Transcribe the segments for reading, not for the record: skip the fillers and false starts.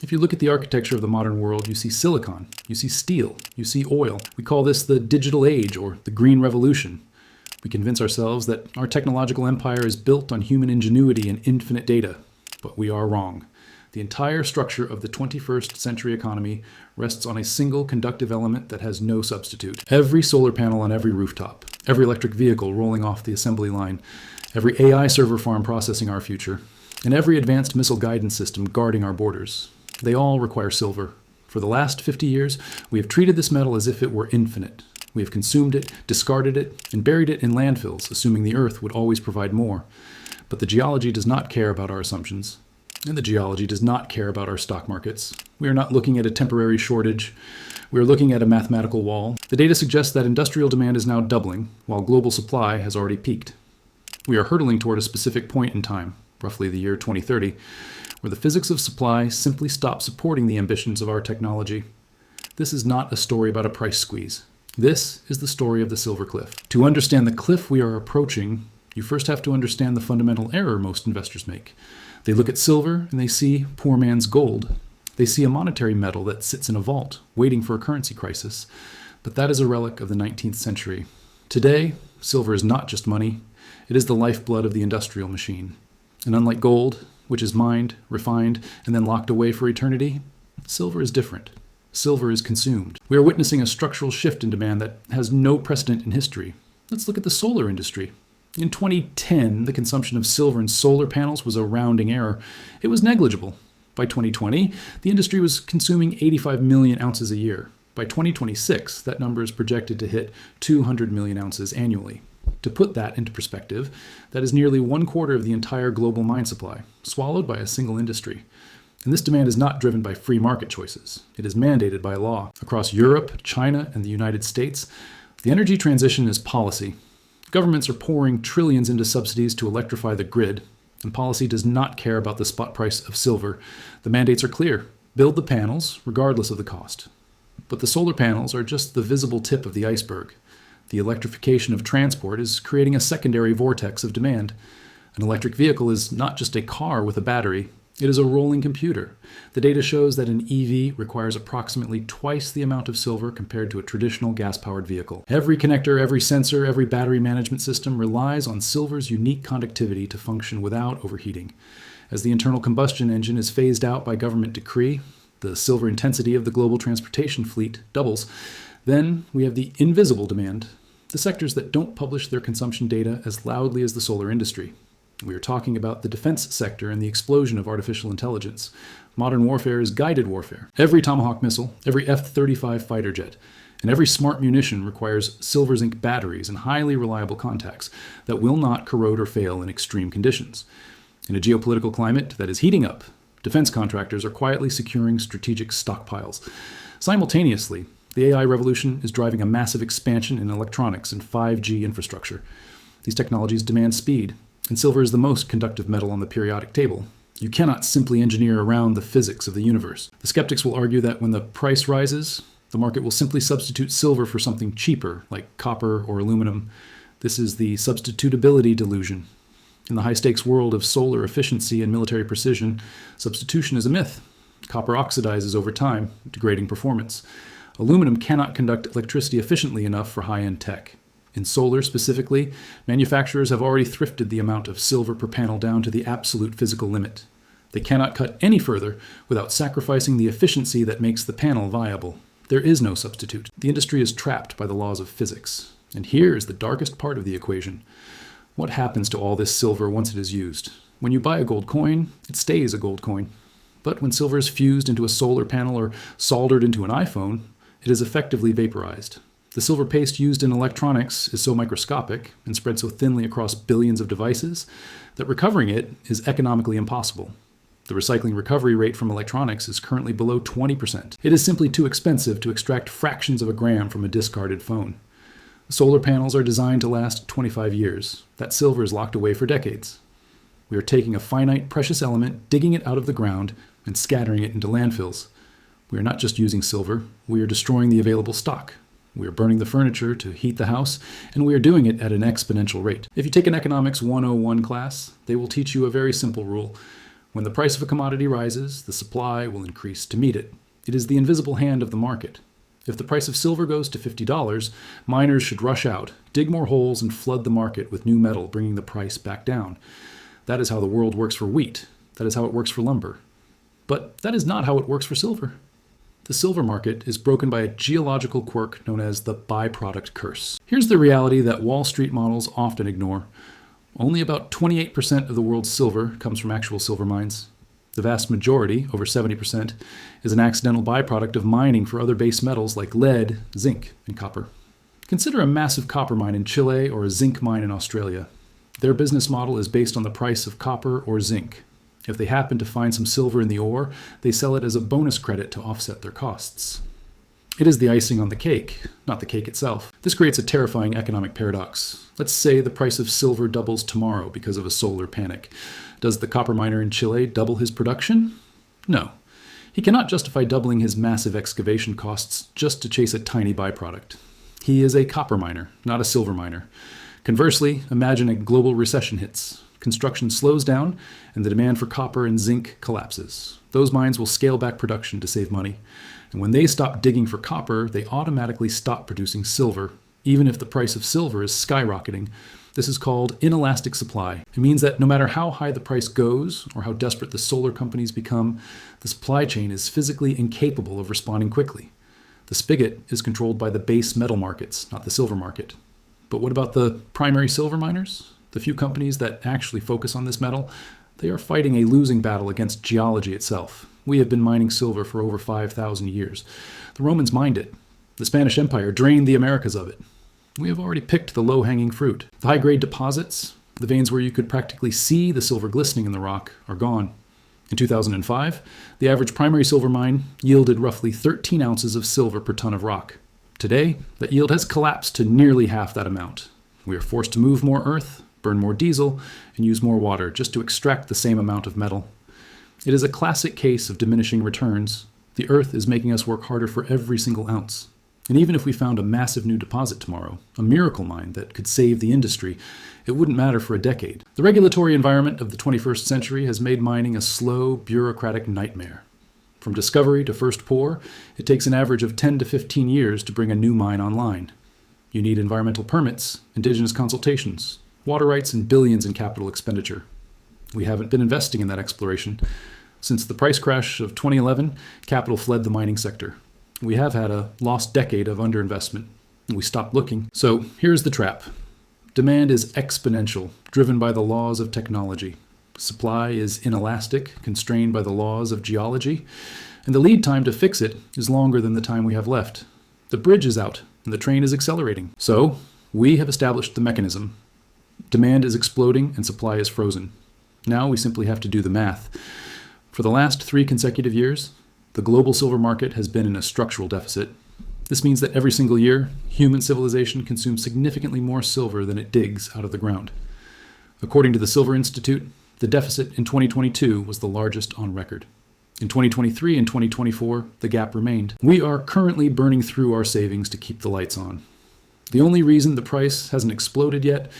If you look at the architecture of the modern world, you see silicon, you see steel, you see oil. We call this the digital age or the green revolution. We convince ourselves that our technological empire is built on human ingenuity and infinite data, but we are wrong. The entire structure of the 21st century economy rests on a single conductive element that has no substitute. Every solar panel on every rooftop, every electric vehicle rolling off the assembly line, every AI server farm processing our future, and every advanced missile guidance system guarding our borders. They all require silver. For the last 50 years, we have treated this metal as if it were infinite. We have consumed it, discarded it, and buried it in landfills, assuming the Earth would always provide more. But the geology does not care about our assumptions. And the geology does not care about our stock markets. We are not looking at a temporary shortage. We are looking at a mathematical wall. The data suggests that industrial demand is now doubling, while global supply has already peaked. We are hurtling toward a specific point in time, roughly the year 2030, where the physics of supply simply stop supporting the ambitions of our technology. This is not a story about a price squeeze. This is the story of the silver cliff. To understand the cliff we are approaching, you first have to understand the fundamental error most investors make. They look at silver and they see poor man's gold. They see a monetary metal that sits in a vault, waiting for a currency crisis. But that is a relic of the 19th century. Today, silver is not just money. It is the lifeblood of the industrial machine. And unlike gold, which is mined, refined, and then locked away for eternity, silver is different. Silver is consumed. We are witnessing a structural shift in demand that has no precedent in history. Let's look at the solar industry. In 2010, the consumption of silver in solar panels was a rounding error. It was negligible. By 2020, the industry was consuming 85 million ounces a year. By 2026, that number is projected to hit 200 million ounces annually. To put that into perspective, that is nearly 1/4 of the entire global mine supply, swallowed by a single industry. And this demand is not driven by free market choices. It is mandated by law. Across Europe, China, and the United States, the energy transition is policy. Governments are pouring trillions into subsidies to electrify the grid, and policy does not care about the spot price of silver. The mandates are clear. Build the panels, regardless of the cost. But the solar panels are just the visible tip of the iceberg. The electrification of transport is creating a secondary vortex of demand. An electric vehicle is not just a car with a battery. It is a rolling computer. The data shows that an EV requires approximately twice the amount of silver compared to a traditional gas-powered vehicle. Every connector, every sensor, every battery management system relies on silver's unique conductivity to function without overheating. As the internal combustion engine is phased out by government decree, the silver intensity of the global transportation fleet doubles. Then we have the invisible demand, the sectors that don't publish their consumption data as loudly as the solar industry. We are talking about the defense sector and the explosion of artificial intelligence. Modern warfare is guided warfare. Every Tomahawk missile, every F-35 fighter jet, and every smart munition requires silver-zinc batteries and highly reliable contacts that will not corrode or fail in extreme conditions. In a geopolitical climate that is heating up, defense contractors are quietly securing strategic stockpiles. Simultaneously, the AI revolution is driving a massive expansion in electronics and 5G infrastructure. These technologies demand speed, and silver is the most conductive metal on the periodic table. You cannot simply engineer around the physics of the universe. The skeptics will argue that when the price rises, the market will simply substitute silver for something cheaper, like copper or aluminum. This is the substitutability delusion. In the high-stakes world of solar efficiency and military precision, substitution is a myth. Copper oxidizes over time, degrading performance. Aluminum cannot conduct electricity efficiently enough for high-end tech. In solar specifically, manufacturers have already thrifted the amount of silver per panel down to the absolute physical limit. They cannot cut any further without sacrificing the efficiency that makes the panel viable. There is no substitute. The industry is trapped by the laws of physics. And here is the darkest part of the equation. What happens to all this silver once it is used? When you buy a gold coin, it stays a gold coin. But when silver is fused into a solar panel or soldered into an iPhone, it is effectively vaporized. The silver paste used in electronics is so microscopic and spread so thinly across billions of devices that recovering it is economically impossible. The recycling recovery rate from electronics is currently below 20%. It is simply too expensive to extract fractions of a gram from a discarded phone. Solar panels are designed to last 25 years. That silver is locked away for decades. We are taking a finite, precious element, digging it out of the ground, and scattering it into landfills. We are not just using silver, we are destroying the available stock. We are burning the furniture to heat the house, and we are doing it at an exponential rate. If you take an Economics 101 class, they will teach you a very simple rule. When the price of a commodity rises, the supply will increase to meet it. It is the invisible hand of the market. If the price of silver goes to $50, miners should rush out, dig more holes, and flood the market with new metal, bringing the price back down. That is how the world works for wheat. That is how it works for lumber. But that is not how it works for silver. The silver market is broken by a geological quirk known as the byproduct curse. Here's the reality that Wall Street models often ignore. Only about 28% of the world's silver comes from actual silver mines. The vast majority, over 70%, is an accidental byproduct of mining for other base metals like lead, zinc, and copper. Consider a massive copper mine in Chile or a zinc mine in Australia. Their business model is based on the price of copper or zinc. If they happen to find some silver in the ore, they sell it as a bonus credit to offset their costs. It is the icing on the cake, not the cake itself. This creates a terrifying economic paradox. Let's say the price of silver doubles tomorrow because of a solar panic. Does the copper miner in Chile double his production? No. He cannot justify doubling his massive excavation costs just to chase a tiny byproduct. He is a copper miner, not a silver miner. Conversely, imagine a global recession hits. Construction slows down, and the demand for copper and zinc collapses. Those mines will scale back production to save money. And when they stop digging for copper, they automatically stop producing silver, even if the price of silver is skyrocketing. This is called inelastic supply. It means that no matter how high the price goes, or how desperate the solar companies become, the supply chain is physically incapable of responding quickly. The spigot is controlled by the base metal markets, not the silver market. But what about the primary silver miners? The few companies that actually focus on this metal, they are fighting a losing battle against geology itself. We have been mining silver for over 5,000 years. The Romans mined it. The Spanish Empire drained the Americas of it. We have already picked the low-hanging fruit. The high-grade deposits, the veins where you could practically see the silver glistening in the rock, are gone. In 2005, the average primary silver mine yielded roughly 13 ounces of silver per ton of rock. Today, that yield has collapsed to nearly half that amount. We are forced to move more earth, burn more diesel, and use more water just to extract the same amount of metal. It is a classic case of diminishing returns. The earth is making us work harder for every single ounce. And even if we found a massive new deposit tomorrow, a miracle mine that could save the industry, it wouldn't matter for a decade. The regulatory environment of the 21st century has made mining a slow, bureaucratic nightmare. From discovery to first pour, it takes an average of 10 to 15 years to bring a new mine online. You need environmental permits, indigenous consultations, water rights, and billions in capital expenditure. We haven't been investing in that exploration. Since the price crash of 2011, capital fled the mining sector. We have had a lost decade of underinvestment, and we stopped looking. So here's the trap. Demand is exponential, driven by the laws of technology. Supply is inelastic, constrained by the laws of geology, and the lead time to fix it is longer than the time we have left. The bridge is out, and the train is accelerating. So we have established the mechanism. Demand is exploding, and supply is frozen. Now we simply have to do the math. For the last 3 consecutive years, the global silver market has been in a structural deficit. This means that every single year, human civilization consumes significantly more silver than it digs out of the ground. According to the Silver Institute, the deficit in 2022 was the largest on record. In 2023 and 2024, the gap remained. We are currently burning through our savings to keep the lights on. The only reason the price hasn't exploded yet,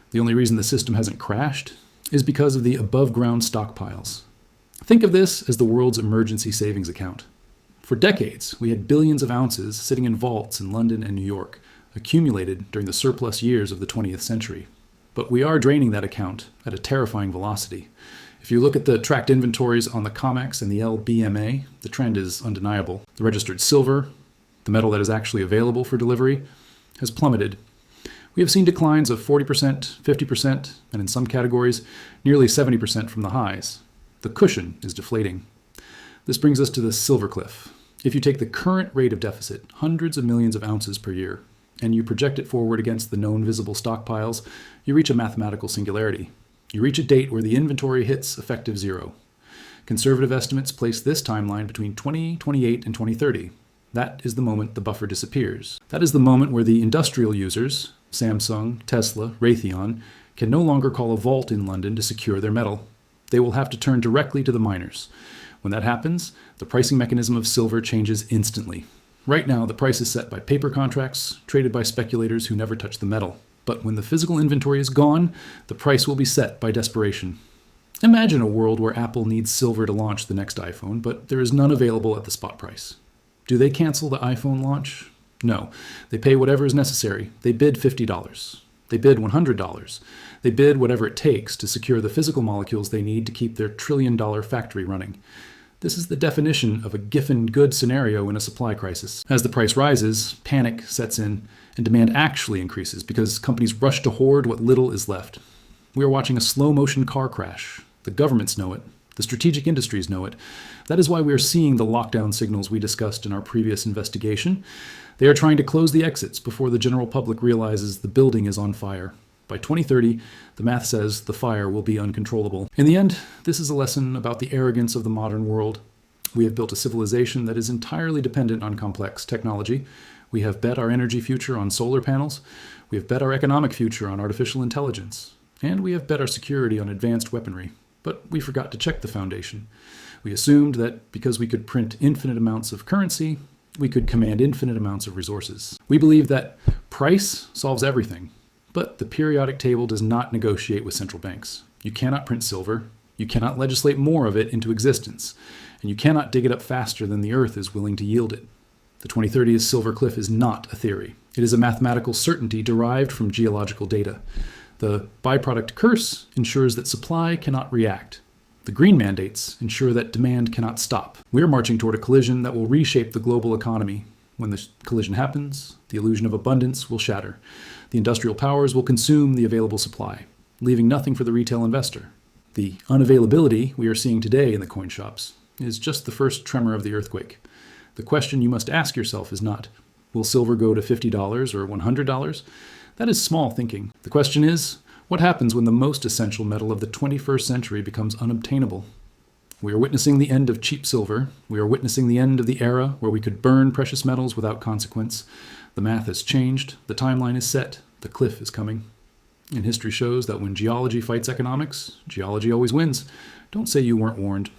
the only reason the system hasn't crashed, is because of the above-ground stockpiles. Think of this as the world's emergency savings account. For decades, we had billions of ounces sitting in vaults in London and New York, accumulated during the surplus years of the 20th century. But we are draining that account at a terrifying velocity. If you look at the tracked inventories on the COMEX and the LBMA, the trend is undeniable. The registered silver, the metal that is actually available for delivery, has plummeted. We have seen declines of 40%, 50%, and in some categories, nearly 70% from the highs. The cushion is deflating. This brings us to the silver cliff. If you take the current rate of deficit, hundreds of millions of ounces per year, and you project it forward against the known visible stockpiles, you reach a mathematical singularity. You reach a date where the inventory hits effective zero. Conservative estimates place this timeline between 2028 and 2030. That is the moment the buffer disappears. That is the moment where the industrial users, Samsung, Tesla, Raytheon, can no longer call a vault in London to secure their metal. They will have to turn directly to the miners. When that happens, the pricing mechanism of silver changes instantly. Right now, the price is set by paper contracts, traded by speculators who never touch the metal. But when the physical inventory is gone, the price will be set by desperation. Imagine a world where Apple needs silver to launch the next iPhone, but there is none available at the spot price. Do they cancel the iPhone launch? No. They pay whatever is necessary. They bid $50. They bid $100. They bid whatever it takes to secure the physical molecules they need to keep their trillion-dollar factory running. This is the definition of a Giffen good scenario in a supply crisis. As the price rises, panic sets in, and demand actually increases because companies rush to hoard what little is left. We are watching a slow-motion car crash. The governments know it. The strategic industries know it. That is why we are seeing the lockdown signals we discussed in our previous investigation. They are trying to close the exits before the general public realizes the building is on fire. By 2030, the math says the fire will be uncontrollable. In the end, this is a lesson about the arrogance of the modern world. We have built a civilization that is entirely dependent on complex technology. We have bet our energy future on solar panels. We have bet our economic future on artificial intelligence. And we have bet our security on advanced weaponry. But we forgot to check the foundation. We assumed that because we could print infinite amounts of currency, we could command infinite amounts of resources. We believe that price solves everything, but the periodic table does not negotiate with central banks. You cannot print silver, you cannot legislate more of it into existence, and you cannot dig it up faster than the earth is willing to yield it. The 2030 silver cliff is not a theory. It is a mathematical certainty derived from geological data. The byproduct curse ensures that supply cannot react. The green mandates ensure that demand cannot stop. We are marching toward a collision that will reshape the global economy. When the collision happens, the illusion of abundance will shatter. The industrial powers will consume the available supply, leaving nothing for the retail investor. The unavailability we are seeing today in the coin shops is just the first tremor of the earthquake. The question you must ask yourself is not, will silver go to $50 or $100? That is small thinking. The question is, what happens when the most essential metal of the 21st century becomes unobtainable? We are witnessing the end of cheap silver. We are witnessing the end of the era where we could burn precious metals without consequence. The math has changed. The timeline is set. The cliff is coming. And history shows that when geology fights economics, geology always wins. Don't say you weren't warned.